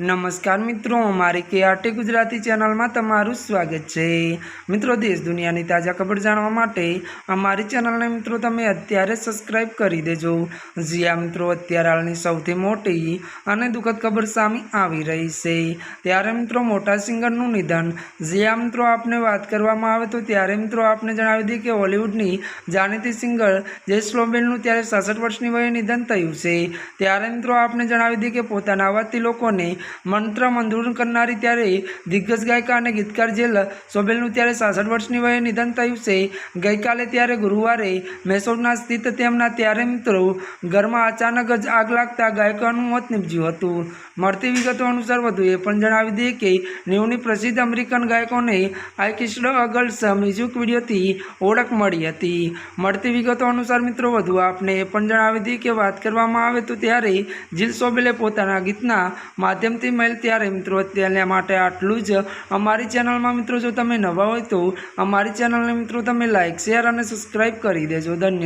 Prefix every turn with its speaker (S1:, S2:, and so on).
S1: नमस्कार मित्रों, अमारी KRT गुजराती चैनल में तमारुं स्वागत है। मित्रों, देश दुनिया की ताजा खबर जाणवा माटे अमारी चैनल ने मित्रों तमे अत्यारे सब्सक्राइब करी देजो। जी आ मित्रों, अत्यारे हालनी सौथी मोटी अने दुखद खबर सामे आवी रही छे। त्यारे मित्रों, मोटा सिंगरनुं निधन। जी आ मित्रों, आपने बात करवामां आवे तो त्यारे मित्रों आपने जणावी दीए के हॉलीवुडनी जाणीती सिंगर जेस लोबेलनुं त्यारे 66 वर्षनी वये निधन थयुं छे। त्यारे मित्रों आपने जणावी दीए के पोताना अवाजथी लोकोने मंत्र मंजूर करनारी त्यारे दिग्गज गायिका और गीतकार जेल सोबेलनु त्यारे 66 वर्षनी वये निधन थयुं छे। गई काले त्यारे गुरुवारे मैसूरना स्थित तेमना त्यारे मित्रों घर में अचानक ज आग लागता गायिकानुं मोत निपज्युं हतुं। मळती विगतो अनुसार वधु ए पण जणावी दीए के 90 प्रसिद्ध अमेरिकन गायकोने I kissed a girls music विडियोथी ओळख मळी हती। मळती विगतो अनुसार मित्रों वधु आपने ए पण जणावी दीए के वात करवामां आवे तो त्यारे जिल सोबेले पोताना गीतना माध्यमथी मेल त्यारे मित्रों अत्यारे माटे आटलुं ज। अमारी चेनल में मित्रों जो तमे नवा होय तो अमारी चेनल ने मित्रों तमे लाइक शेर और सब्सक्राइब करी देजो। धन्यवाद।